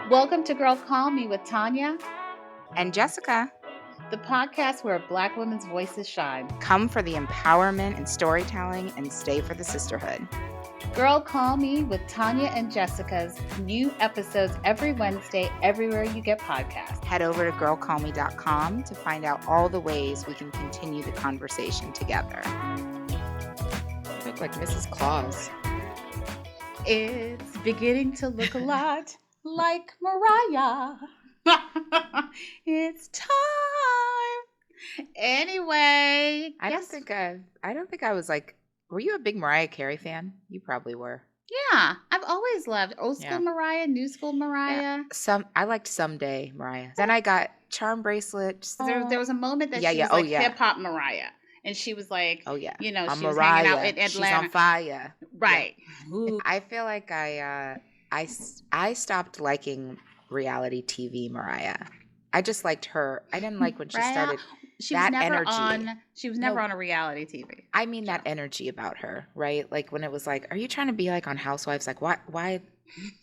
Welcome to Girl Call Me with Tanya and Jessica. The podcast where Black women's voices shine. Come for the empowerment and storytelling and stay for the sisterhood. Girl Call Me with Tanya and Jessica's new episodes every Wednesday, everywhere you get podcasts. Head over to girlcallme.com to find out all the ways we can continue the conversation together. You look like Mrs. Claus. It's beginning to look a lot like Mariah. It's time. Anyway, I don't think I was like, were you a big Mariah Carey fan? You probably were. Yeah, I've always loved old school Mariah, new school Mariah. Yeah. I liked Someday Mariah. Then I got Charm Bracelet. There was a moment that she was hip hop Mariah. And she was like, you know, she was Mariah. hanging out in Atlanta. She's on fire. Right. Yeah. I feel like I stopped liking reality TV Mariah. I just liked her. I didn't like when she started. She was never on a reality TV. I mean that energy about her, right? Like when it was like, are you trying to be like on Housewives? Like why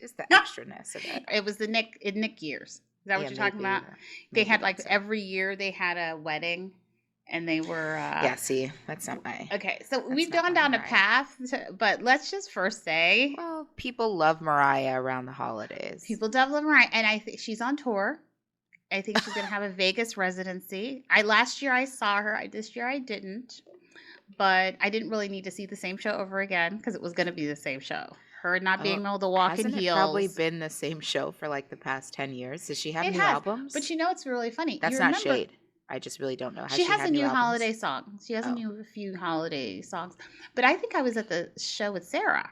is the extraness of it? It was the Nick years. Is that what you're talking about? They had like every year they had a wedding. And they were... see, that's not my... Okay, so we've gone down a path, but let's just first say... Well, people love Mariah around the holidays. People love Mariah, and I think she's on tour. I think she's going to have a Vegas residency. Last year I saw her. This year I didn't. But I didn't really need to see the same show over again, because it was going to be the same show. Her not being able to walk in heels. Hasn't it probably been the same show for like the past 10 years? Does she have new albums? But you know it's really funny. That's not shade. I just really don't know. She has a new holiday song. She has a few holiday songs. But I think I was at the show with Sarah.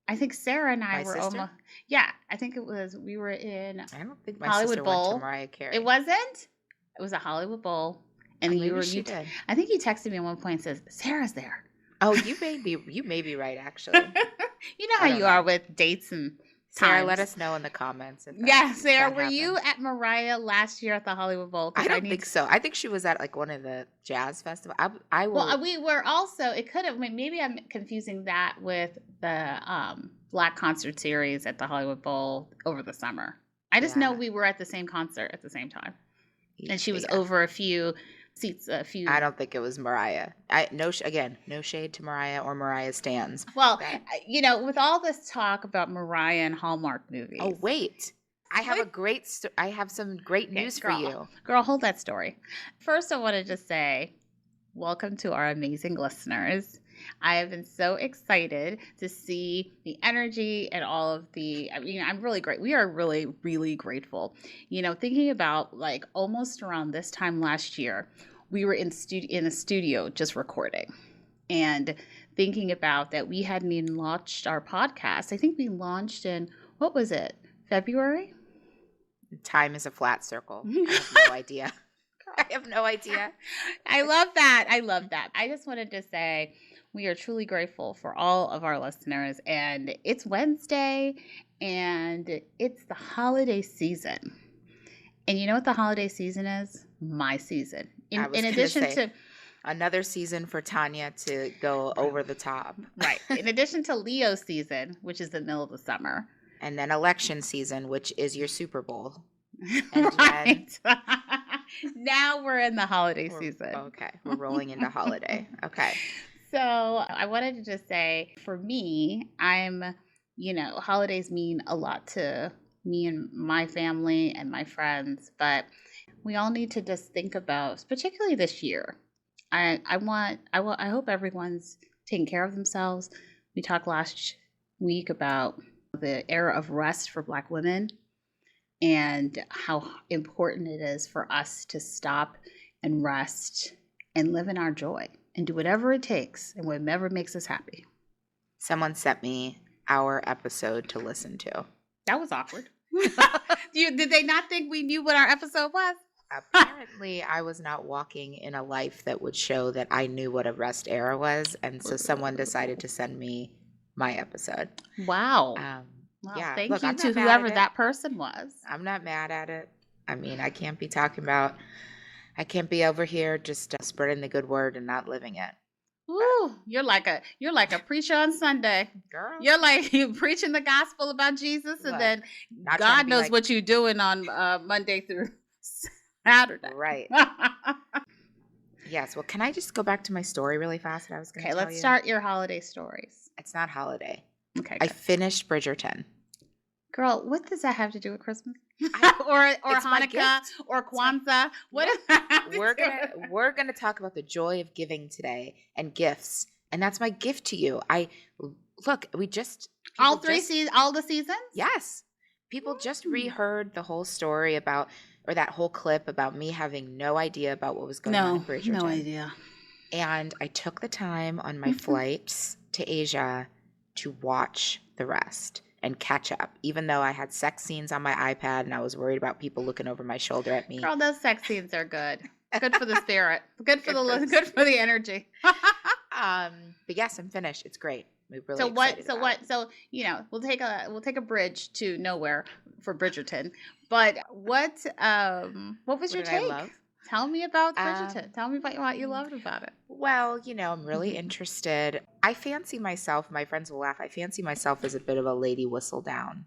I think Sarah and I were almost... Yeah, I think we were in I don't think my Hollywood sister Bowl. went to Mariah Carey. It wasn't? It was a Hollywood Bowl. And she did. I think you texted me at one point and says, Sarah's there. Oh, you may be right, actually. You know how you are with dates and... Sarah, let us know in the comments. Yeah, Sarah, were you at Mariah last year at the Hollywood Bowl? I don't think so. I think she was at like one of the jazz festivals. Well, we were also. It could have. Maybe I'm confusing that with the Black concert series at the Hollywood Bowl over the summer. I just know we were at the same concert at the same time, and she was over a few seats. I don't think it was Mariah. No shade to Mariah or Mariah stans. Well, with all this talk about Mariah and Hallmark movies. Oh wait, I have some great news for you. Girl, hold that story. First, I wanted to say, welcome to our amazing listeners. I have been so excited to see the energy and all of the, I'm really great. We are really, really grateful. Thinking about like almost around this time last year, we were in a studio just recording and thinking about that we hadn't even launched our podcast. I think we launched in, what was it? February? Time is a flat circle. I have no idea. I love that. I just wanted to say, we are truly grateful for all of our listeners, and it's Wednesday, and it's the holiday season. And you know what the holiday season is? My season. In addition to another season for Tanya to go over the top. Right. In addition to Leo season, which is the middle of the summer. And then election season, which is your Super Bowl. And right. Now we're in the holiday season. Okay. We're rolling into holiday. Okay. So I wanted to just say, for me, holidays mean a lot to me and my family and my friends, but we all need to just think about, particularly this year. I hope everyone's taking care of themselves. We talked last week about the era of rest for Black women and how important it is for us to stop and rest and live in our joy. And do whatever it takes and whatever makes us happy. Someone sent me our episode to listen to. That was awkward. Did they not think we knew what our episode was? Apparently, I was not walking in a life that would show that I knew what a rest era was. And so someone decided to send me my episode. Wow. Thank you to whoever that person was. I'm not mad at it. I mean, I can't be over here just spreading the good word and not living it. Ooh, you're like a preacher on Sunday. Girl. You're like you preaching the gospel about Jesus, and then not God knows what you're doing on Monday through Saturday. Right. Yes. Well, can I just go back to my story really fast that I was going to tell you? Okay, let's start your holiday stories. It's not holiday. Okay. I finished Bridgerton. Girl, what does that have to do with Christmas? or Hanukkah or Kwanzaa? We're gonna talk about the joy of giving today and gifts, and that's my gift to you. All the seasons. Yes, people just reheard the whole story about, or that whole clip about me having no idea about what was going on in Bridgerton. No idea. And I took the time on my flights to Asia to watch the rest and catch up, even though I had sex scenes on my iPad and I was worried about people looking over my shoulder at me. Girl, those sex scenes are good. Good for the spirit. Good for the energy. But yes, I'm finished. It's great. We're really excited. So we'll take a bridge to nowhere for Bridgerton. But what was your take? Tell me about Bridgerton. Tell me about what you loved about it. Well, I'm really interested. I fancy myself, my friends will laugh, I fancy myself as a bit of a lady whistledown.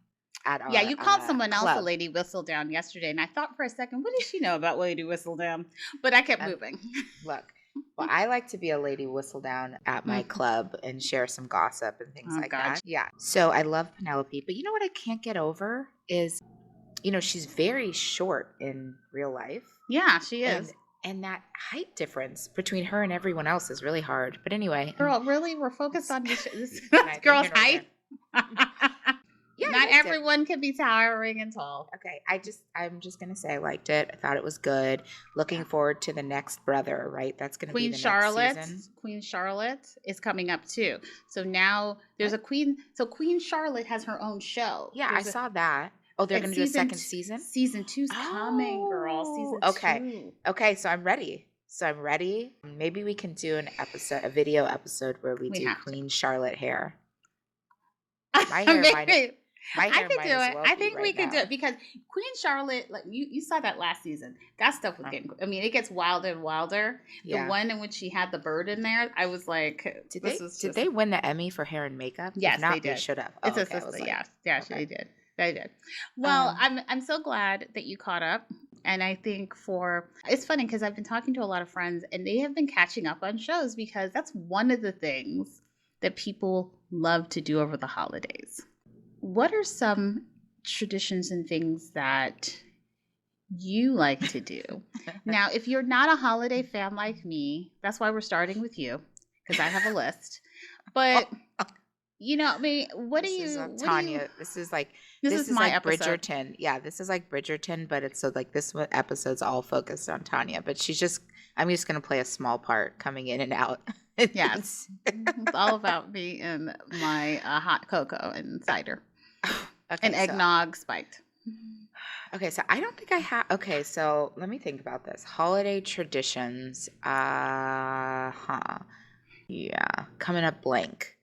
Yeah, you called someone else a lady whistledown yesterday, and I thought for a second, what does she know about lady whistledown? But I kept moving. Look, well, I like to be a lady whistledown at my club and share some gossip and things that. Yeah. So I love Penelope, but you know what I can't get over is, she's very short in real life. Yeah, she is. And that height difference between her and everyone else is really hard. But anyway. Girl, really? We're focused on this girl's height? Yeah, not everyone can be towering and tall. Okay, I'm just gonna say I liked it. I thought it was good. Looking forward to the next brother, right? That's gonna be the next season. Queen Charlotte is coming up too. So now there's a queen. So Queen Charlotte has her own show. Yeah, I saw that. Oh, they're going to do a second season? Season 2's coming, girl. Season 2. Okay, so I'm ready. Maybe we can do a video episode where we do Queen Charlotte hair. My hair might do it. I think we could do it because Queen Charlotte, like you saw that last season. That stuff was getting. I mean, it gets wilder and wilder. Yeah. The one in which she had the bird in there, I was like, did they win the Emmy for hair and makeup? Yes, if not, they did. They should have. It's a sister. Yeah, they did. They did. Well, I'm so glad that you caught up. And I think it's funny because I've been talking to a lot of friends and they have been catching up on shows because that's one of the things that people love to do over the holidays. What are some traditions and things that you like to do? Now, if you're not a holiday fan like me, that's why we're starting with you because I have a list. But I mean, Tanya, this is my episode. Bridgerton. Yeah, this is like Bridgerton, but it's so like this episode's all focused on Tanya. But I'm just gonna play a small part coming in and out. Yes, it's all about me and my hot cocoa and cider and eggnog spiked. Okay, so I don't think I have. Okay, so let me think about this. Holiday traditions. Yeah, coming up blank.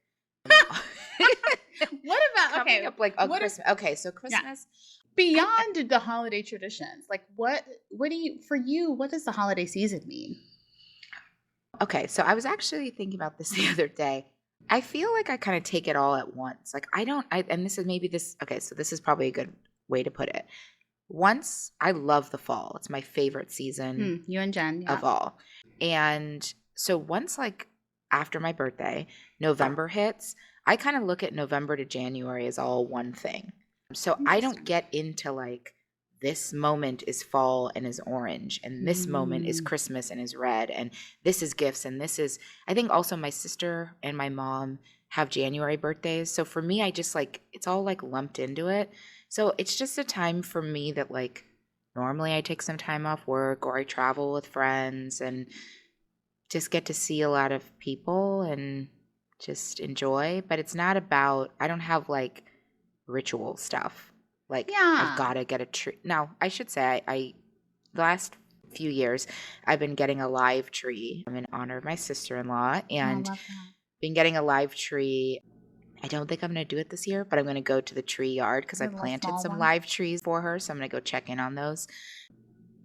What about Christmas? Okay, so Christmas beyond the holiday traditions. Like what does the holiday season mean? Okay, so I was actually thinking about this the other day. I feel like I kind of take it all at once. Like and this is probably a good way to put it. Once I love the fall. It's my favorite season. You and Jen, of all. And so once after my birthday, November hits, I kind of look at November to January as all one thing. So I don't get into this moment is fall and is orange, and this moment is Christmas and is red, and this is gifts, and this is, I think also my sister and my mom have January birthdays. So for me, I just it's all lumped into it. So it's just a time for me that normally I take some time off work or I travel with friends and just get to see a lot of people and just enjoy. But it's not about, I don't have ritual stuff. I've got to get a tree. Now, I should say, the last few years, I've been getting a live tree. I'm in honor of my sister-in-law and been getting a live tree. I don't think I'm going to do it this year, but I'm going to go to the tree yard because I planted some live trees for her. So I'm going to go check in on those.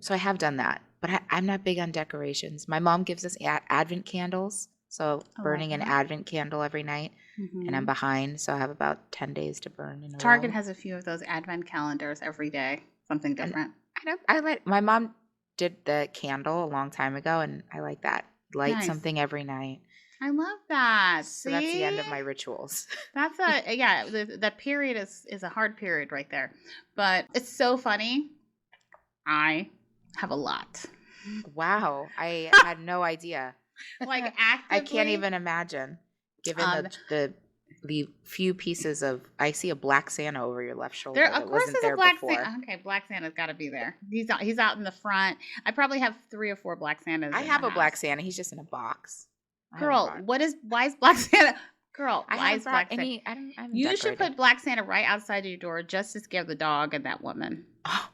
So I have done that. But I'm not big on decorations. My mom gives us Advent candles. So burning an Advent candle every night, and I'm behind, so I have about 10 days to burn in a Target row. has a few of those Advent calendars every day, something different. My mom did the candle a long time ago, and I like that. Light something every night. I love that. So that's the end of my rituals. That's that period is a hard period right there. But it's so funny. I have a lot. Wow. I had no idea. Like actively. I can't even imagine. Given the few pieces of, I see a black Santa over your left shoulder. Of course, there's a black Santa. Okay, black Santa's got to be there. He's out in the front. I probably have 3 or 4 black Santas. I have a black Santa. He's just in a box. Girl, why is black Santa? Girl, why is black Santa? You should put black Santa right outside of your door just to scare the dog and that woman. Oh,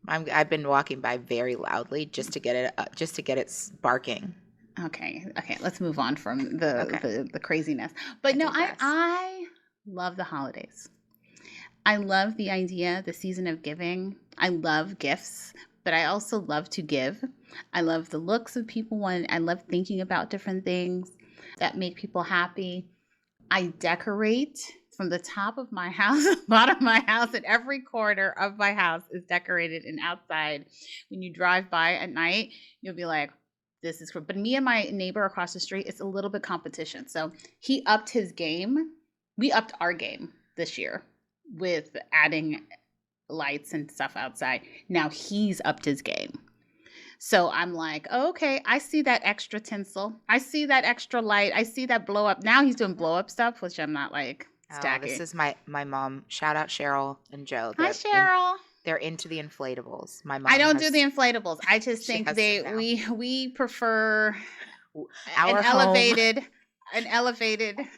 I've been walking by very loudly just to get it barking. Okay, let's move on from the craziness. But I love the holidays. I love the idea, the season of giving. I love gifts, but I also love to give. I love the looks of people, and I love thinking about different things that make people happy. I decorate from the top of my house, bottom of my house, and every corner of my house is decorated, and outside. When you drive by at night, you'll be like, this is cool. But me and my neighbor across the street, it's a little bit competition. So he upped his game. We upped our game this year with adding lights and stuff outside. Now he's upped his game. So I'm like, okay, I see that extra tinsel. I see that extra light. I see that blow up. Now he's doing blow up stuff, which I'm not like stacking. This is my mom. Shout out Cheryl and Joe. Hi, Cheryl. They're into the inflatables. My mom. I don't do the inflatables. I just think we prefer an elevated.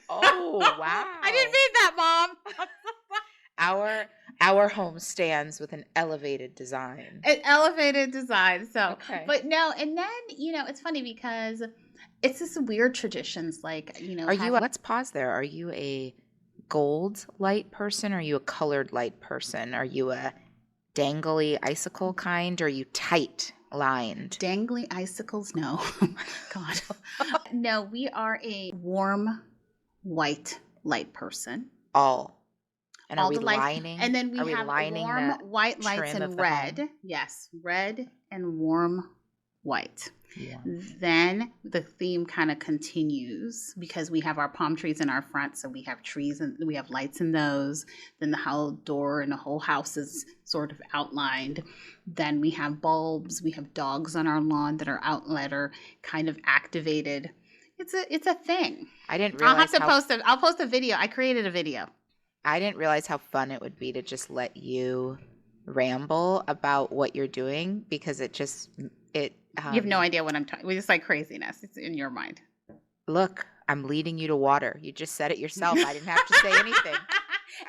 Oh wow! I didn't mean that, Mom. Our home stands with an elevated design. An elevated design. So, but no, and then it's funny because it's this weird traditions. Like let's pause there. Are you a gold light person? Or are you a colored light person? Are you a dangly icicle kind, or are you tight lined? Dangly icicles? No. Oh my God. No, we are a warm white light person. And are we lining? And then we have warm white lights in red. Yes, red and warm white. Yeah. Then the theme kind of continues because we have our palm trees in our front, so we have trees and we have lights in those. Then the whole door and the whole house is sort of outlined. Then we have bulbs. We have dogs on our lawn that are outlet or kind of activated. It's a thing. I didn't realize. I'll post a video. I created a video. I didn't realize how fun it would be to just let you ramble about what you're doing because it. You have no idea what I'm talking. It's like craziness. It's in your mind. Look, I'm leading you to water. You just said it yourself. I didn't have to say anything.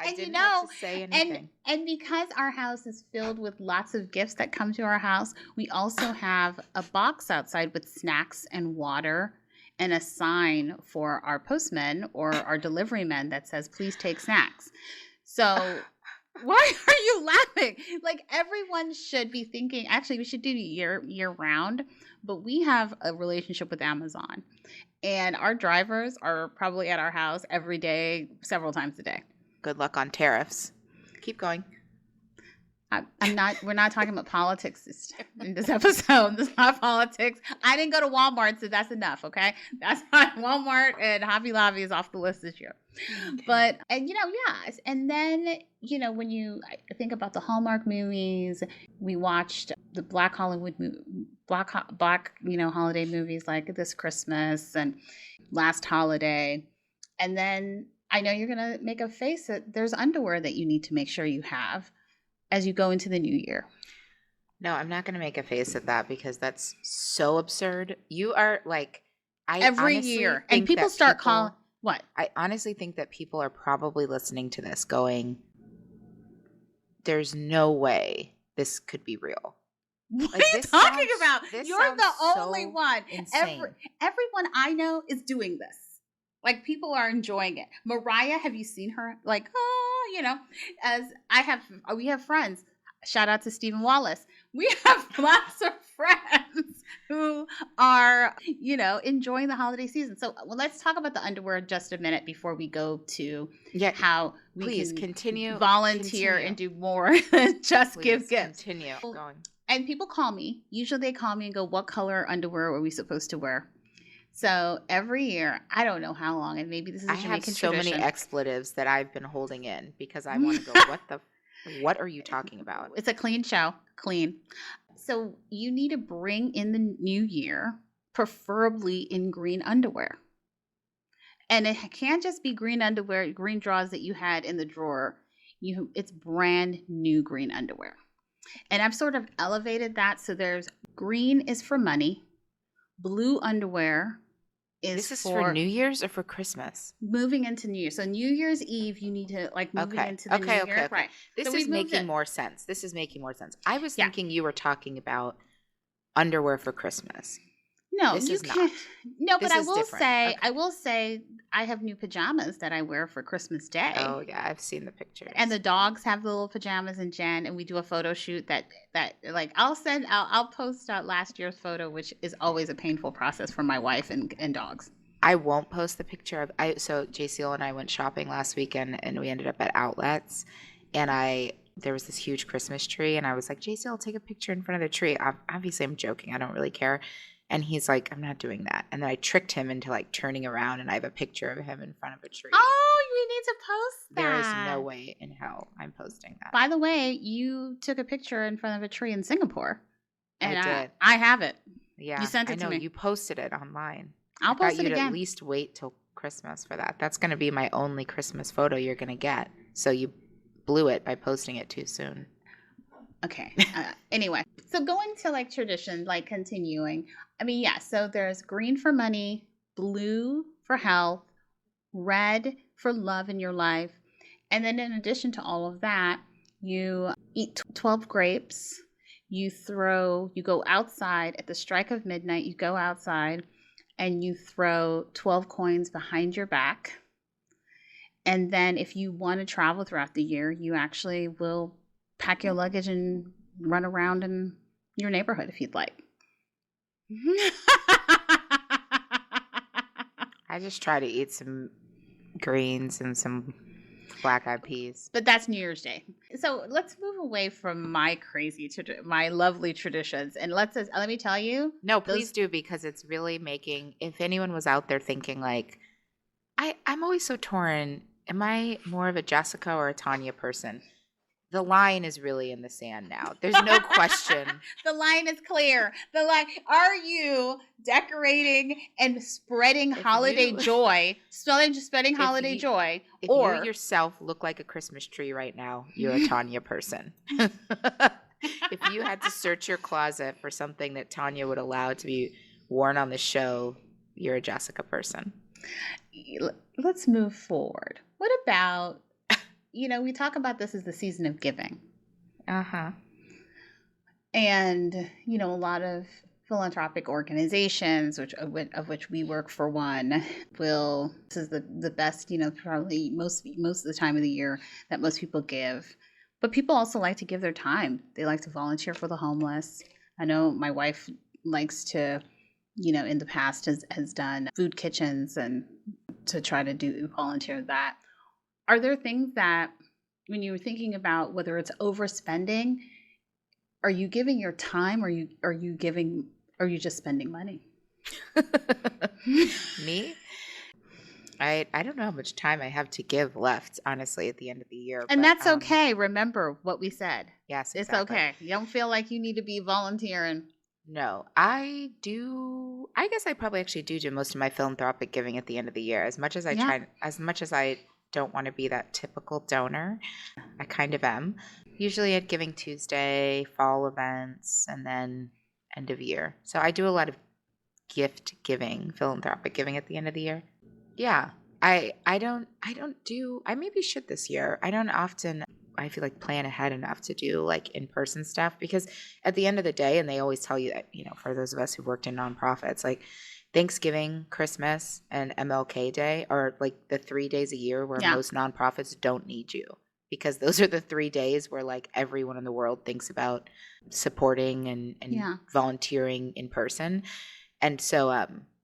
I didn't have to say anything. And because our house is filled with lots of gifts that come to our house, we also have a box outside with snacks and water and a sign for our postmen or our delivery men that says, please take snacks. So why are you laughing? Like everyone should be thinking, actually we should do year round, but we have a relationship with Amazon and our drivers are probably at our house every day, several times a day. Good luck on tariffs. Keep going. We're not talking about politics in this episode. This is not politics. I didn't go to Walmart, so that's enough, okay? That's not Walmart and Hobby Lobby is off the list this year. Okay. But, yes. And then, when you think about the Hallmark movies, we watched the Black holiday movies like This Christmas and Last Holiday. And then I know you're going to make a face that there's underwear that you need to make sure you have as you go into the new year. No, I'm not going to make a face at that because that's so absurd. You are like, every year. And people start calling, what? I honestly think that people are probably listening to this going, there's no way this could be real. What are you talking about? You're the only one. Everyone I know is doing this. Like people are enjoying it. Mariah, have you seen her? Like, we have friends. Shout out to Stephen Wallace. We have lots of friends who are, enjoying the holiday season. So let's talk about the underwear just a minute before we go to how we can continue volunteer and do more than just give gifts. Continue going. And people call me. Usually they call me and go, what color underwear are we supposed to wear? So every year, I don't know how long, and maybe this is a Jamaican tradition. I have so many expletives that I've been holding in because I want to go, what are you talking about? It's a clean show. Clean. So you need to bring in the new year, preferably in green underwear. And it can't just be green underwear, green drawers that you had in the drawer. It's brand new green underwear. And I've sort of elevated that. So there's green is for money. Blue underwear is for New Year's or for Christmas? Moving into New Year's. So New Year's Eve, you need to moving into the New Year. Okay. Right. This is making more sense. I was thinking you were talking about underwear for Christmas. No, you can't. No, but I will say I have new pajamas that I wear for Christmas Day. Oh yeah, I've seen the pictures. And the dogs have the little pajamas, and Jen, and we do a photo shoot that like I'll post last year's photo, which is always a painful process for my wife and dogs. I won't post the picture of so JCL and I went shopping last weekend, and we ended up at Outlets, and there was this huge Christmas tree, and I was like, JCL, take a picture in front of the tree. Obviously, I'm joking. I don't really care. And he's like, I'm not doing that. And then I tricked him into like turning around, and I have a picture of him in front of a tree. Oh, we need to post that. There is no way in hell I'm posting that. By the way, you took a picture in front of a tree in Singapore. And I did. I have it. Yeah. You sent it to me. You posted it online. I'll post it again. You'd at least wait till Christmas for that. That's going to be my only Christmas photo you're going to get. So you blew it by posting it too soon. Okay. Anyway, so going to like tradition, like continuing. I mean, yeah, so there's green for money, blue for health, red for love in your life. And then in addition to all of that, you eat 12 grapes. You go outside at the strike of midnight. You go outside and you throw 12 coins behind your back. And then if you want to travel throughout the year, you actually will pack your luggage and run around in your neighborhood if you'd like. I just try to eat some greens and some black eyed peas. But that's New Year's Day. So let's move away from my my lovely traditions. And let me tell you. No, please do, because it's really if anyone was out there thinking like, I'm always so torn. Am I more of a Jessica or a Tanya person? The line is really in the sand now. There's no question. The line is clear. Are you decorating and spreading holiday joy? Spreading holiday joy. If you yourself look like a Christmas tree right now, you're a Tanya person. If you had to search your closet for something that Tanya would allow to be worn on the show, you're a Jessica person. Let's move forward. What about... we talk about this as the season of giving. Uh-huh. And, a lot of philanthropic organizations, of which we work for one, this is the best, probably most of the time of the year that most people give. But people also like to give their time. They like to volunteer for the homeless. I know my wife likes to, in the past has done food kitchens and to try to volunteer that. Are there things that, when you're thinking about whether it's overspending, are you giving your time, or are you just spending money? Me? I don't know how much time I have to give left, honestly, at the end of the year. And that's okay. Remember what we said. Yes, exactly. It's okay. You don't feel like you need to be volunteering. No, I do. I guess I probably actually do most of my philanthropic giving at the end of the year. As much as I don't want to be that typical donor, I kind of am. Usually at Giving Tuesday, fall events, and then end of year. So I do a lot of gift giving, philanthropic giving at the end of the year. Yeah. I maybe should this year. I don't often, I feel like, plan ahead enough to do like in-person stuff, because at the end of the day, and they always tell you that, for those of us who worked in nonprofits, like Thanksgiving, Christmas, and MLK Day are like the 3 days a year where most nonprofits don't need you. because those are the 3 days where like everyone in the world thinks about supporting and volunteering in person. And so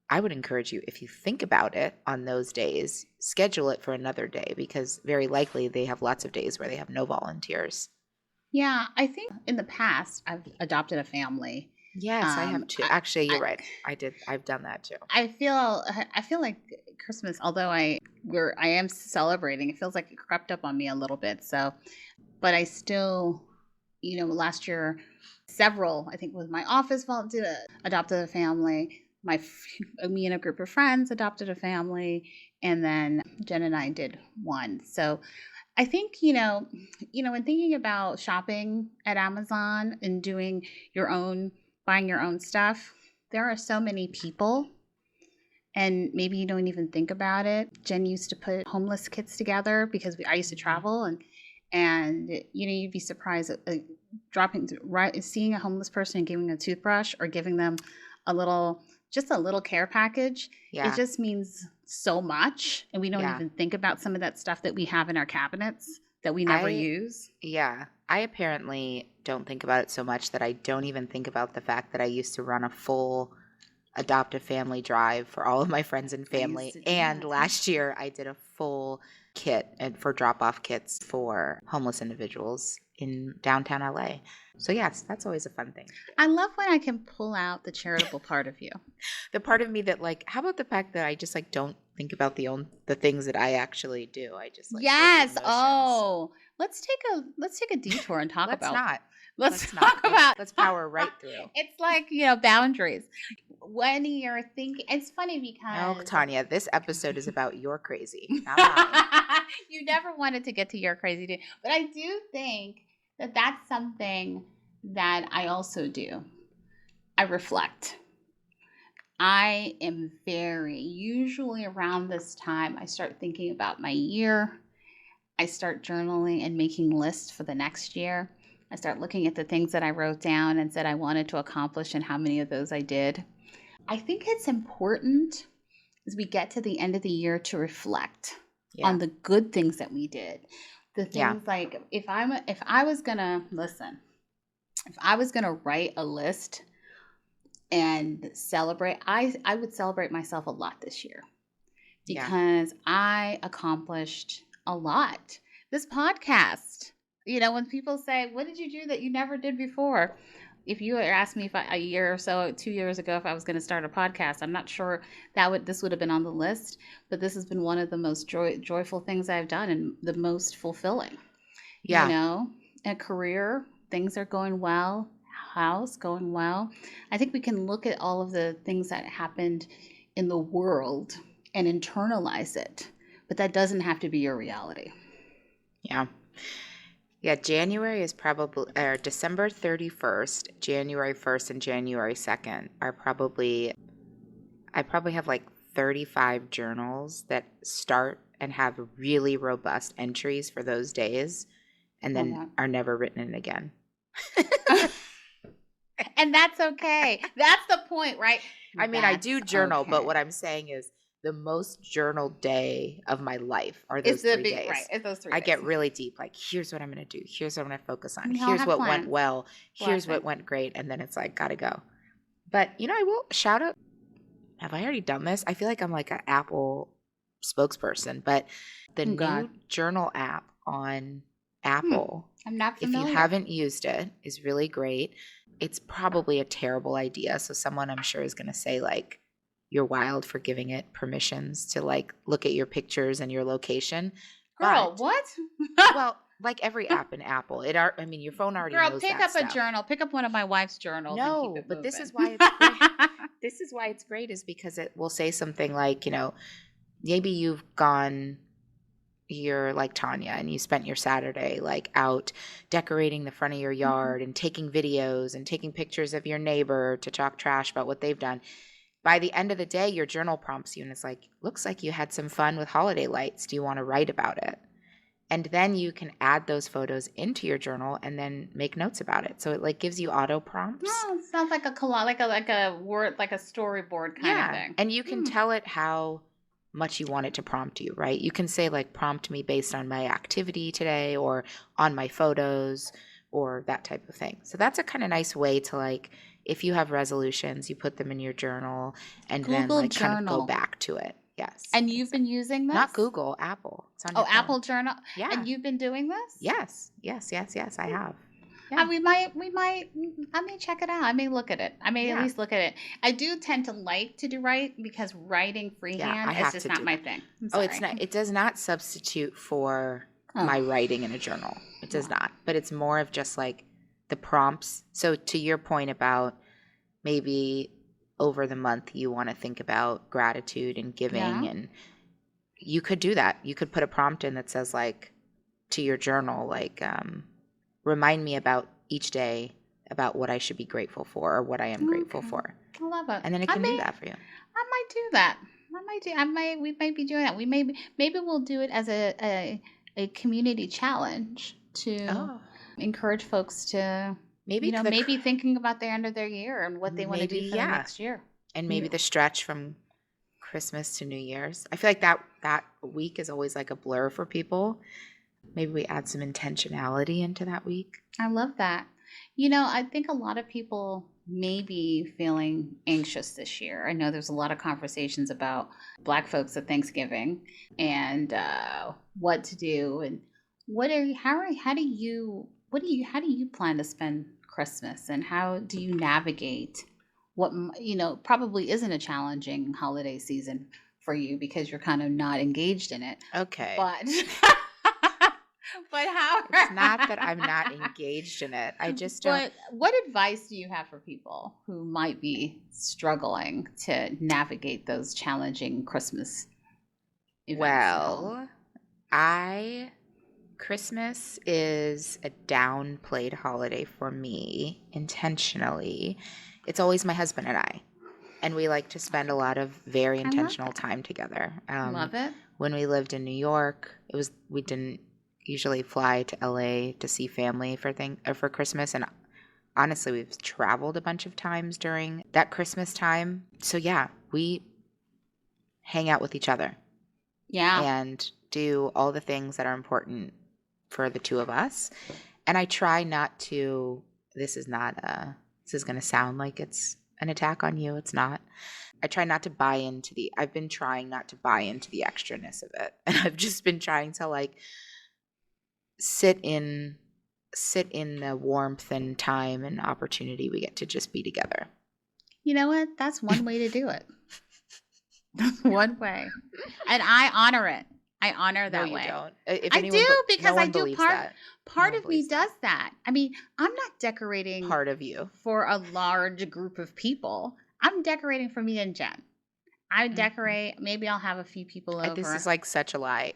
I would encourage you, if you think about it on those days, schedule it for another day, because very likely they have lots of days where they have no volunteers. Yeah, I think in the past I've adopted a family. Yes, I have too. Actually, you're right. I've done that too. I feel like Christmas, although I am celebrating, it feels like it crept up on me a little bit. So, but I still, last year, I think with my office adopted a family. Me and a group of friends adopted a family, and then Jen and I did one. So I think, when thinking about shopping at Amazon and buying your own stuff, there are so many people, and maybe you don't even think about it. Jen used to put homeless kits together because I used to travel, and you'd be surprised at seeing a homeless person and giving them a toothbrush or giving them a little care package. It just means so much, and we don't even think about some of that stuff that we have in our cabinets that we never use. Yeah. I apparently don't think about it so much that I don't even think about the fact that I used to run a full adoptive family drive for all of my friends and family. And last year I did a full kit for drop-off kits for homeless individuals in downtown LA. So yes, that's always a fun thing. I love when I can pull out the charitable part of you. The part of me that like, how about the fact that I just like don't think about the things that I actually do. I just like yes. Oh, let's take a detour and talk about. Let's power right through. It's like, boundaries. When you're thinking, it's funny because no, Tanya, this episode is about your crazy, not mine. You never wanted to get to your crazy too, but I do think that that's something that I also do. I reflect. I am usually around this time, I start thinking about my year. I start journaling and making lists for the next year. I start looking at the things that I wrote down and said I wanted to accomplish and how many of those I did. I think it's important as we get to the end of the year to reflect on the good things that we did. The things like if I was gonna write a list and celebrate, I would celebrate myself a lot this year because I accomplished a lot. This podcast, when people say, what did you do that you never did before? If you asked me a year or so, 2 years ago, if I was going to start a podcast, I'm not sure this would have been on the list, but this has been one of the most joyful things I've done and the most fulfilling. A career, things are going well, house going well. I think we can look at all of the things that happened in the world and internalize it, but that doesn't have to be your reality. Yeah, January is probably, or December 31st, January 1st, and January 2nd are I probably have like 35 journals that start and have really robust entries for those days and then are never written in again. And that's okay. That's the point, right? I mean, I do journal, but what I'm saying is the most journaled day of my life are those 3 days. Right, it's those 3 days. I get really deep. Like, here's what I'm going to do. Here's what I'm going to focus on. Here's what went well. Here's what went great. And then it's like, gotta go. But, I will shout out. Have I already done this? I feel like I'm like an Apple spokesperson. But the new journal app on Apple, I'm not familiar. If you haven't used it, is really great. It's probably a terrible idea. So someone I'm sure is going to say like, you're wild for giving it permissions to like look at your pictures and your location. Girl, what? Well, like every app in Apple, your phone already knows that stuff. Girl, pick up a journal. Pick up one of my wife's journals. No, but this is why it's great. This is why it's great is because it will say something like, maybe you're like Tanya and you spent your Saturday like out decorating the front of your yard and taking videos and taking pictures of your neighbor to talk trash about what they've done. By the end of the day, your journal prompts you and it's like, looks like you had some fun with holiday lights. Do you want to write about it? And then you can add those photos into your journal and then make notes about it. So it like gives you auto prompts. Oh, it sounds like a word, like a storyboard kind of thing. And you can tell it how much you want it to prompt you, right? You can say like, prompt me based on my activity today or on my photos or that type of thing. So that's a kind of nice way to like, if you have resolutions, you put them in your journal and Google then like Journal. kind of go back to it. Yes. And you've been using this? Not Google, Apple. It's on your phone. Apple Journal. Yeah. And you've been doing this? Yes, I have. Yeah. I may check it out. I may look at it. I may at least look at it. I do tend to like to do write because writing freehand is just not my thing. It's not. It does not substitute for my writing in a journal. It does not. But it's more of just like the prompts. So to your point about maybe over the month you want to think about gratitude and giving, and you could do that. You could put a prompt in that says like to your journal, like remind me about each day about what I should be grateful for or what I am grateful for. I love it. And then it can do that for you. I might do that. We might be doing that. Maybe we'll do it as a community challenge to encourage folks to maybe thinking about their end of their year and what they want to do for the next year. And maybe the stretch from Christmas to New Year's. I feel like that week is always like a blur for people. Maybe we add some intentionality into that week. I love that. I think a lot of people may be feeling anxious this year. I know there's a lot of conversations about Black folks at Thanksgiving and what to do and how do you plan to spend Christmas, and how do you navigate what probably isn't a challenging holiday season for you because you're kind of not engaged in it. Okay. But how? It's not that I'm not engaged in it. I just don't. But what advice do you have for people who might be struggling to navigate those challenging Christmas events? Well, Christmas is a downplayed holiday for me intentionally. It's always my husband and I. And we like to spend a lot of very intentional time together. Love it. When we lived in New York, we didn't usually fly to LA to see family for Christmas, and honestly we've traveled a bunch of times during that Christmas time. So yeah, we hang out with each other. Yeah. And do all the things that are important for the two of us. And I try not to, this is going to sound like it's an attack on you. It's not. I try not to buy into I've been trying not to buy into the extraness of it. And I've just been trying to like sit in the warmth and time and opportunity we get to just be together. You know what? That's one way to do it. That's one way. And I honor it. I honor that way. No, you don't. I do because no I do part of me does that. that. I mean, I'm not decorating part of you for a large group of people. I'm decorating for me and Jen. I decorate. Maybe I'll have a few people over. This is like such a lie.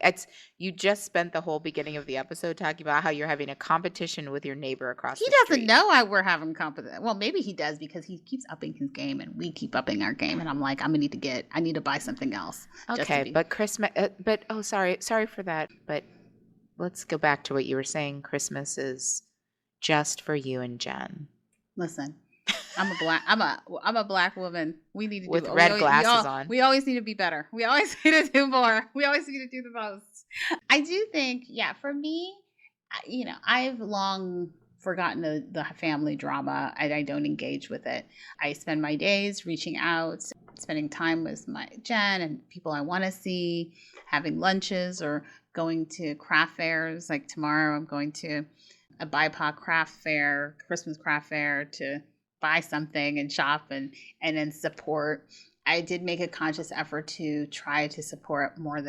You just spent the whole beginning of the episode talking about how you're having a competition with your neighbor across the street. He doesn't know we're having competition. Well, maybe he does because he keeps upping his game and we keep upping our game. And I'm like, I need to buy something else. Okay, but Christmas. Sorry for that. But let's go back to what you were saying. Christmas is just for you and Jen. Listen. I'm a black woman. We need to with red glasses on. We always need to be better. We always need to do more. We always need to do the most. I do think, for me, I've long forgotten the family drama. I don't engage with it. I spend my days reaching out, spending time with my Jen and people I want to see, having lunches or going to craft fairs. Like tomorrow, I'm going to a BIPOC craft fair, Christmas craft fair to buy something and shop and then support. I did make a conscious effort to try to support more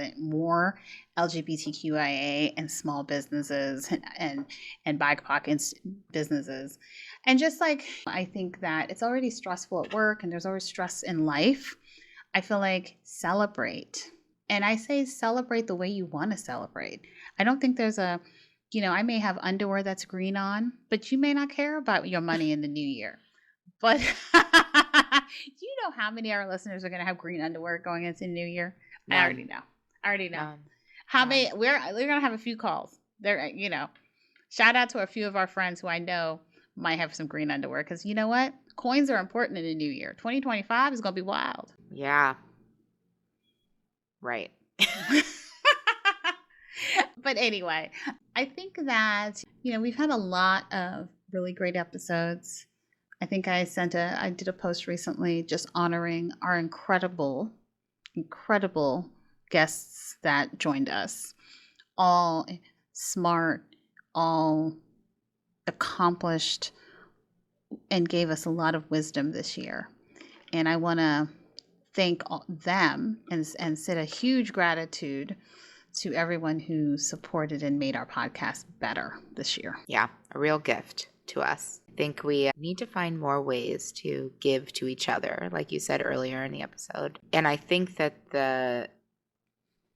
LGBTQIA and small businesses and BIPOC businesses. And just like, I think that it's already stressful at work and there's always stress in life. I feel like celebrate. And I say celebrate the way you want to celebrate. I don't think there's I may have underwear that's green on, but you may not care about your money in the new year. But do you know how many of our listeners are going to have green underwear going into the new year? None. I already know. How many? We're going to have a few calls. There, shout out to a few of our friends who I know might have some green underwear because you know what? Coins are important in the new year. 2025 is going to be wild. Yeah. Right. But anyway, I think that, we've had a lot of really great episodes. I think I did a post recently just honoring our incredible guests that joined us. All smart, all accomplished, and gave us a lot of wisdom this year. And I want to thank them and send a huge gratitude to everyone who supported and made our podcast better this year. Yeah, a real gift to us. I think we need to find more ways to give to each other, like you said earlier in the episode. And I think that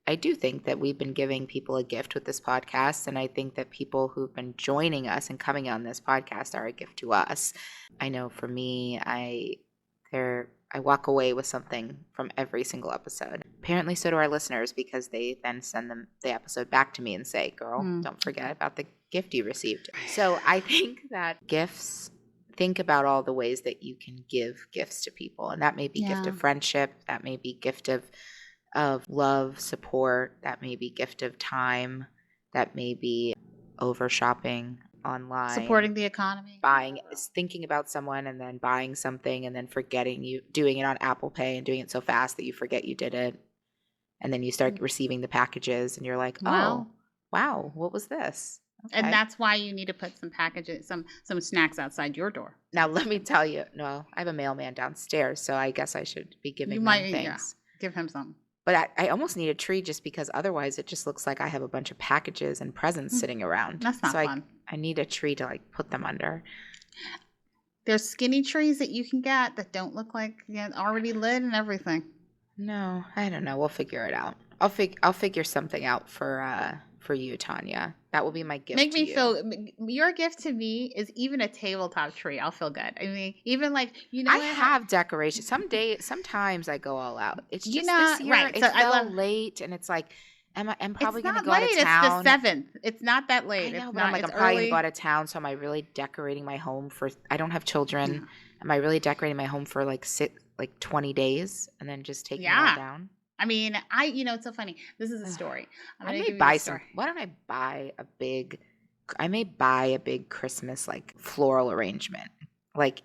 I do think that we've been giving people a gift with this podcast, and I think that people who've been joining us and coming on this podcast are a gift to us. I know for me, I walk away with something from every single episode. Apparently so do our listeners, because they then send the episode back to me and say, girl, don't forget about the gift you received. So I think that gifts, think about all the ways that you can give gifts to people. And that may be gift of friendship. That may be gift of love, support. That may be gift of time. That may be over shopping online, supporting the economy, thinking about someone and then buying something and then doing it on Apple Pay and doing it so fast that you forget you did it, and then you start receiving the packages and you're like, wow, what was this? Okay. And that's why you need to put some packages, some snacks outside your door. Now let me tell you, no, I have a mailman downstairs, so I guess I should be giving him things. Yeah, give him something. But I almost need a tree, just because otherwise it just looks like I have a bunch of packages and presents sitting around. That's not fun. I need a tree to put them under. There's skinny trees that you can get that don't look like already lit and everything. No, I don't know. We'll figure it out. I'll figure something out for you, Tanya. That will be my gift. Make me feel. Your gift to me is even a tabletop tree. I'll feel good. I mean, even I have decorations. Sometimes I go all out. It's just this year. Right. It's so late, and it's like, I'm probably going to go out of town. It's the 7th. It's not that late. I know, but I'm probably going to go out of town. So am I really decorating my home for? I don't have children. Yeah. Am I really decorating my home for 20 days and then just taking it all down? I mean, it's so funny. This is a story. I may buy some. Why don't I buy a big? I may buy a big Christmas floral arrangement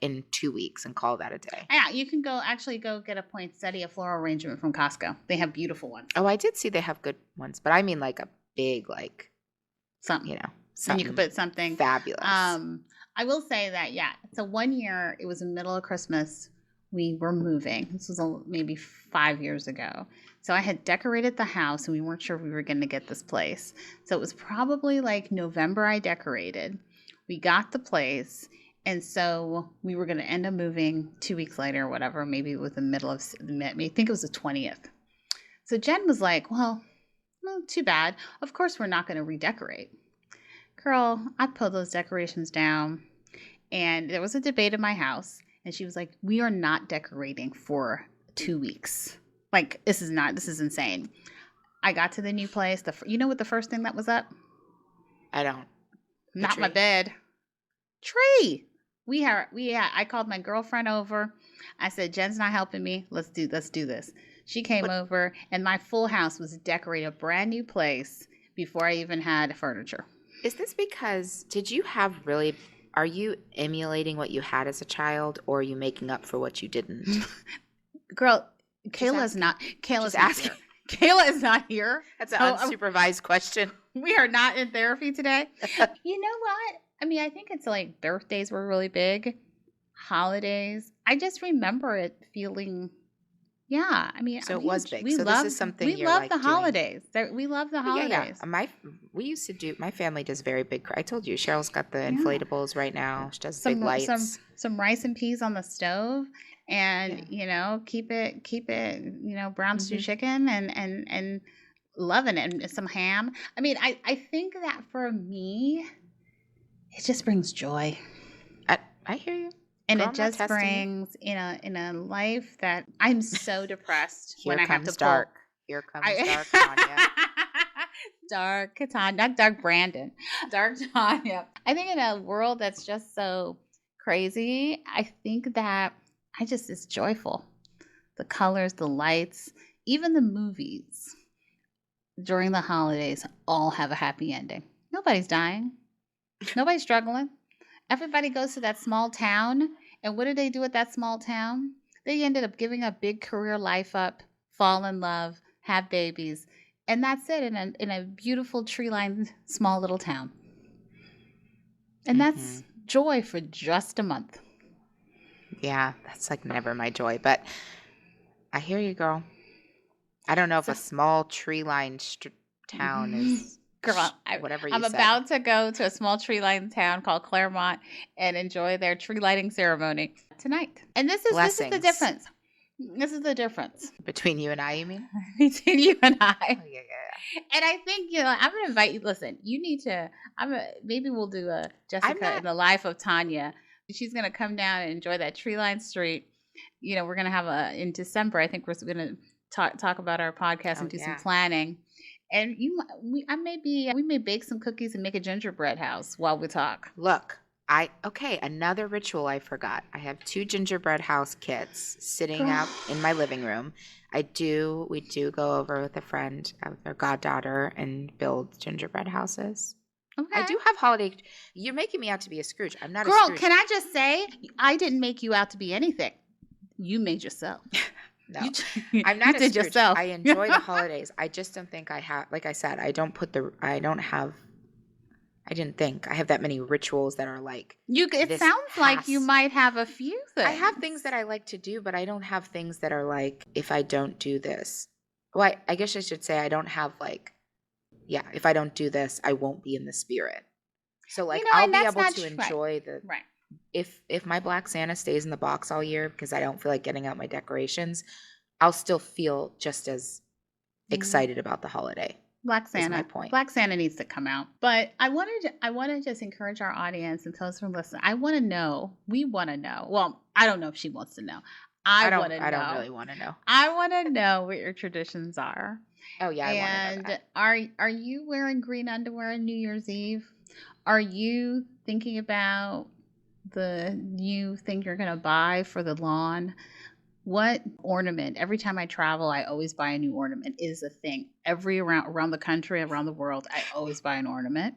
in 2 weeks and call that a day. Yeah, you can go get a poinsettia floral arrangement from Costco. They have beautiful ones. Oh, I did see they have good ones, but I mean a big something. Something. And you could put something fabulous. I will say that So one year, it was the middle of Christmas. We were moving. This was maybe 5 years ago. So I had decorated the house, and we weren't sure if we were going to get this place. So it was probably November I decorated. We got the place, and so we were going to end up moving 2 weeks later or whatever. Maybe it was the middle of, I think it was the 20th. So Jen was like, well, too bad. Of course we're not going to redecorate. Girl, I pulled those decorations down, and there was a debate in my house. And she was like, we are not decorating for 2 weeks. This is insane. I got to the new place. You know what the first thing that was up? I don't. Not my bed. Tree. I called my girlfriend over. I said, Jen's not helping me. Let's do this. She came over, and my full house was decorated, a brand new place, before I even had furniture. Is this because, are you emulating what you had as a child, or are you making up for what you didn't? Girl, Kayla is not here. That's an unsupervised question. We are not in therapy today. You know what? I mean, I think it's birthdays were really big. Holidays. I just remember it feeling, I mean. So it was big. This is something we love the holidays. We love the holidays. Yeah. My family does very big. I told you, Cheryl's got the inflatables right now. She does big lights. Some rice and peas on the stove. And keep it brown stew chicken and loving it, and some ham. I mean, I think that for me, it just brings joy. I hear you, and it just brings in a life that I'm so depressed when I have to dark. Here comes dark Tanya. Dark Tanya, not dark Brandon. Dark Tanya. I think in a world that's just so crazy, I think that. It's joyful. The colors, the lights, even the movies. during the holidays all have a happy ending. Nobody's dying. Nobody's struggling. Everybody goes to that small town. And what do they do at that small town? They ended up giving a big career life up, fall in love, have babies. And that's it in a beautiful tree-lined small little town. And that's joy for just a month. Yeah, that's like never my joy. But I hear you, girl. I don't know if a small tree-lined town is... Girl, whatever you said. I'm about to go to a small tree-lined town called Claremont and enjoy their tree lighting ceremony tonight. And this is the difference. This is the difference. Between you and I, you mean? Between you and I. Oh, yeah. And I think, I'm going to invite you. Listen, you need to, maybe we'll do a Jessica in the life of Tanya. She's going to come down and enjoy that tree-lined street. We're going to have in December, I think we're going to talk about our podcast and do some planning. And we may bake some cookies and make a gingerbread house while we talk. Look. Another ritual I forgot. I have 2 gingerbread house kits sitting out in my living room. We do go over with a friend, their goddaughter, and build gingerbread houses. Okay. I do have holiday. You're making me out to be a Scrooge. I'm not a Scrooge. Girl, can I just say, I didn't make you out to be anything. You made yourself. No, I'm not a Scrooge. Yourself. I enjoy the holidays. I just don't think I have, like I said, I didn't think I have that many rituals that are like it sounds like you might have a few things. I have things that I like to do, but I don't have things that are like, if I don't do this. Well, I guess I should say I don't have if I don't do this, I won't be in the spirit. So I'll be able to enjoy if my Black Santa stays in the box all year because I don't feel like getting out my decorations, I'll still feel just as excited about the holiday. Black Santa. Black Santa needs to come out. But I want to just encourage our audience and those who listen. We want to know. Well, I don't know if she wants to know. I don't really want to know. I want to know what your traditions are. Oh yeah, I want to know that. Are you wearing green underwear on New Year's Eve? Are you thinking about the new thing you're going to buy for the lawn? What ornament? Every time I travel, I always buy a new ornament. It is a thing. Around the country, around the world, I always buy an ornament.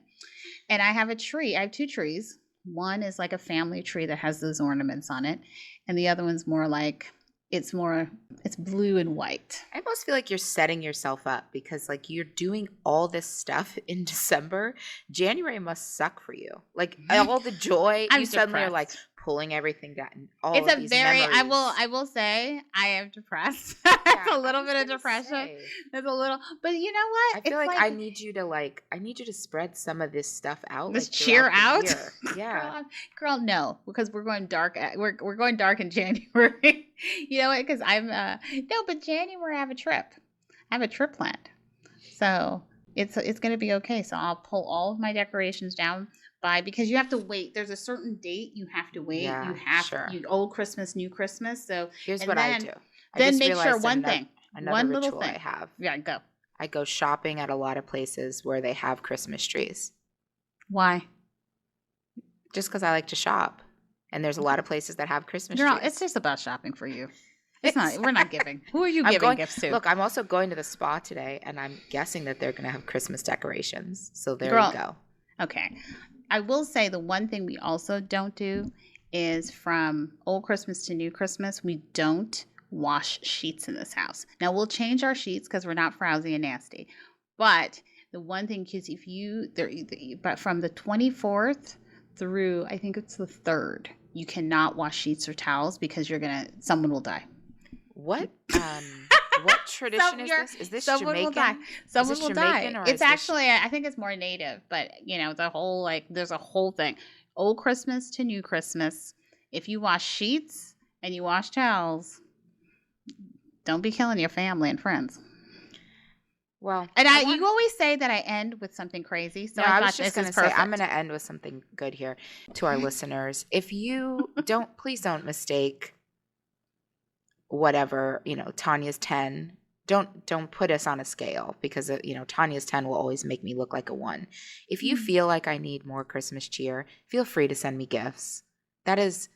And I have a tree. I have 2 trees. One is like a family tree that has those ornaments on it. And the other one's more like, it's blue and white. I almost feel like you're setting yourself up because you're doing all this stuff in December. January must suck for you. All the joy, you suddenly are like pulling everything down. Memories. I will say I am depressed. It's a little bit of depression. It's a little, but you know what? I feel like I need you to spread some of this stuff out. Let's cheer out. Yeah. Girl, no, because we're going dark. We're going dark in January. You know what? Because but January I have a trip. I have a trip planned. So it's going to be okay. So I'll pull all of my decorations down because you have to wait. There's a certain date you have to wait. Yeah, old Christmas, new Christmas. So here's what I do. Then make sure one little thing I have. Yeah, go. I go shopping at a lot of places where they have Christmas trees. Why? Just because I like to shop. And there's a lot of places that have Christmas trees. It's just about shopping for you. It's not. We're not giving. Who are you giving gifts to? Look, I'm also going to the spa today, and I'm guessing that they're going to have Christmas decorations. So there you go. Okay. I will say the one thing we also don't do is from old Christmas to new Christmas, we don't wash sheets in this house. Now, we'll change our sheets because we're not frowsy and nasty. But the one thing is but from the 24th through, I think it's the 3rd, you cannot wash sheets or towels because someone will die. What? What tradition is this? Is this someone Jamaican? Will die. Someone will die. It's actually, I think it's more native, but the whole there's a whole thing. Old Christmas to new Christmas. If you wash sheets and you wash towels, don't be killing your family and friends. Well, and you always say that I end with something crazy. So I was just going to say I'm going to end with something good here to our listeners. If you please don't mistake whatever, Tanya's 10. Don't put us on a scale because Tanya's 10 will always make me look like a 1. If you feel like I need more Christmas cheer, feel free to send me gifts. That is,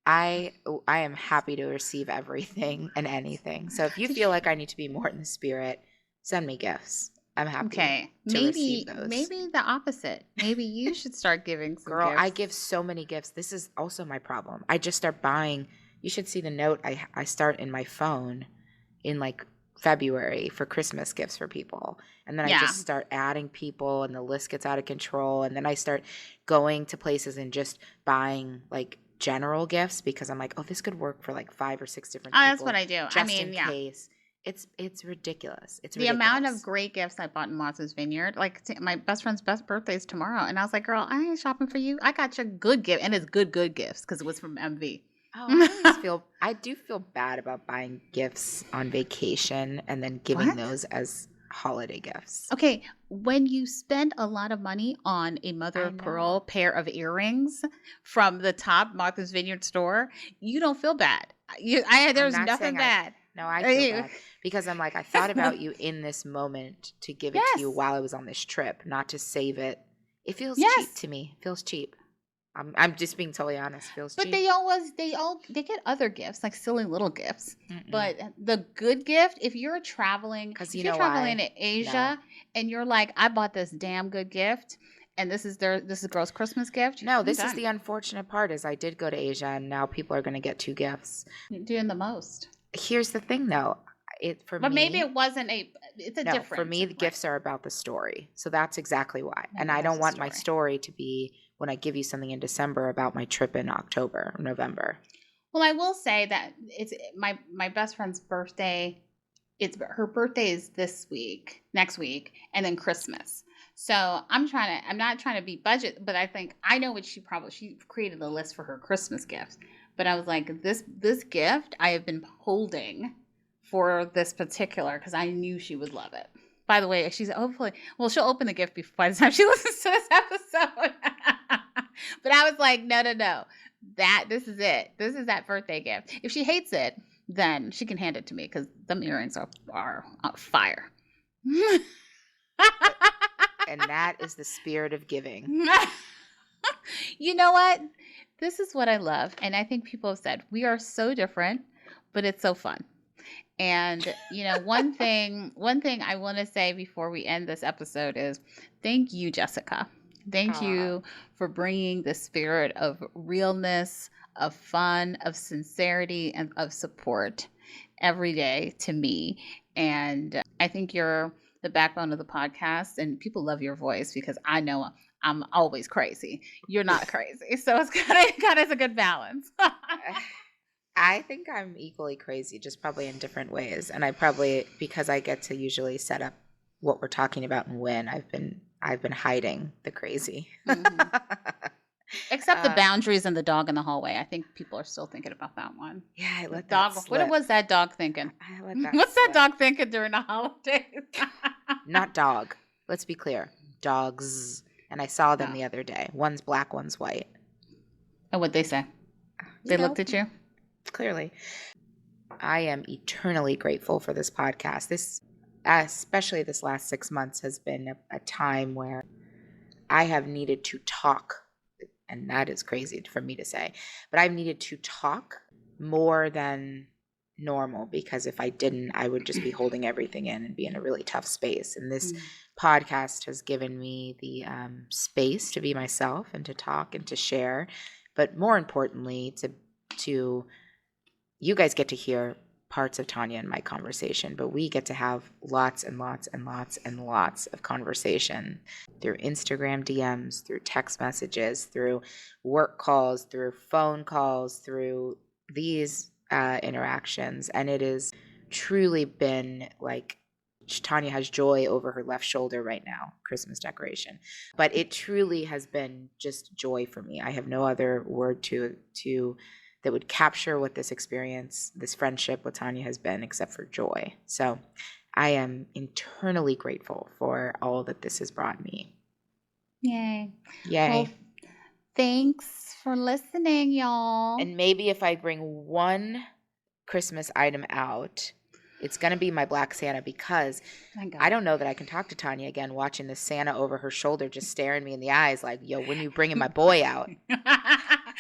I am happy to receive everything and anything. So if you feel like I need to be more in the spirit, send me gifts. I'm happy okay. to receive those. Maybe the opposite. Maybe you should start giving some Girl, gifts. I give so many gifts. This is also my problem. I just start buying. You should see the note I start in my phone in like February for Christmas gifts for people. And then I just start adding people and the list gets out of control. And then I start going to places and just buying like general gifts because I'm like, oh, this could work for like 5 or 6 different people. That's what I do. Just in case. It's ridiculous. It's ridiculous. The amount of great gifts I bought in Martha's Vineyard. Like my best friend's birthday is tomorrow. And I was like, girl, I ain't shopping for you. I got your good gift. And it's good gifts because it was from MV. Oh, I do feel bad about buying gifts on vacation and then giving those as holiday gifts. Okay, when you spend a lot of money on a mother of pearl pair of earrings from the top Martha's Vineyard store, you don't feel bad. There's nothing bad. No, I feel bad because I'm like, I thought about you in this moment to give it to you while I was on this trip, not to save it. It feels cheap to me. It feels cheap. I'm just being totally honest. It feels cheap. But they get other gifts, like silly little gifts. Mm-mm. But the good gift, if you're traveling to Asia and you're like, I bought this damn good gift and this is girl's Christmas gift. No, this is the unfortunate part is I did go to Asia and now people are going to get 2 gifts. You're doing the most. Here's the thing though. But maybe it wasn't different. For me, the gifts are about the story. So that's exactly why. And I don't want my story to be when I give you something in December about my trip in October or November. Well, I will say that it's my best friend's birthday. Her birthday is next week, and then Christmas. So I'm not trying to be budget, but I think I know what she created a list for her Christmas gifts. But I was like, this gift I have been holding for this particular because I knew she would love it. By the way, she'll open the gift by the time she listens to this episode. But I was like, no. This is it. This is that birthday gift. If she hates it, then she can hand it to me because them earrings are fire. And that is the spirit of giving. You know what? This is what I love. And I think people have said, we are so different, but it's so fun. And, one thing I want to say before we end this episode is thank you, Jessica. Thank you for bringing the spirit of realness, of fun, of sincerity, and of support every day to me. And I think you're the backbone of the podcast, and people love your voice because I know I'm always crazy. You're not crazy. So it's kind of a good balance. I think I'm equally crazy, just probably in different ways. And I probably, because I get to usually set up what we're talking about and when, I've been hiding the crazy. Mm-hmm. Except the boundaries and the dog in the hallway. I think people are still thinking about that one. Yeah, I let that slip. What was that dog thinking? I let that What's slip. that dog thinking during the holidays? Not dog. Let's be clear. Dogs. And I saw them the other day. One's black, one's white. And what'd they say? They looked at you? Clearly. I am eternally grateful for this podcast. Especially this last 6 months, has been a time where I have needed to talk, and that is crazy for me to say, but I've needed to talk more than normal because if I didn't, I would just be holding everything in and be in a really tough space. And this podcast has given me the space to be myself and to talk and to share, but more importantly, to you guys get to hear parts of Tanya and my conversation, but we get to have lots and lots and lots and lots of conversation through Instagram DMs, through text messages, through work calls, through phone calls, through these interactions. And it has truly been like Tanya has joy over her left shoulder right now, Christmas decoration. But it truly has been just joy for me. I have no other word to that would capture what this experience, this friendship with Tanya has been, except for joy. So I am internally grateful for all that this has brought me. Yay. Well, thanks for listening, y'all. And maybe if I bring one Christmas item out, it's going to be my black Santa because I don't know that I can talk to Tanya again watching the Santa over her shoulder just staring me in the eyes like, yo, when you bringing my boy out?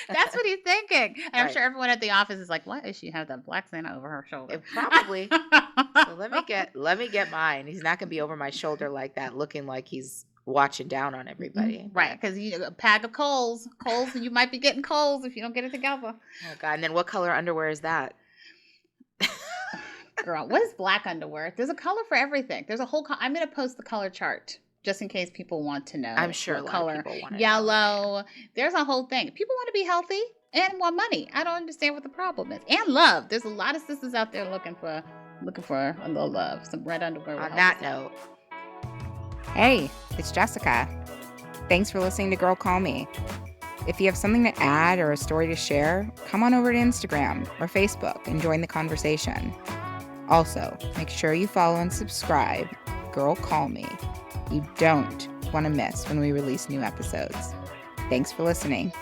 That's what he's thinking. And I'm sure everyone at the office is like, "What is she have that black Santa over her shoulder?" Probably. So let me get mine. He's not gonna be over my shoulder like that, looking like he's watching down on everybody. Right, because you a pack of coals, you might be getting coals if you don't get it together. Oh God! And then what color underwear is that? Girl, what is black underwear? There's a color for everything. There's a whole. I'm gonna post the color chart just in case people want to know. I'm sure what a lot color. Of people want to Yellow. Know. There's a whole thing. People want to be healthy and want money. I don't understand what the problem is. And love. There's a lot of sisters out there looking for a little love. Some red underwear. On that note. Hey, it's Jessica. Thanks for listening to Girl Call Me. If you have something to add or a story to share, come on over to Instagram or Facebook and join the conversation. Also, make sure you follow and subscribe Girl Call Me. You don't want to miss when we release new episodes. Thanks for listening.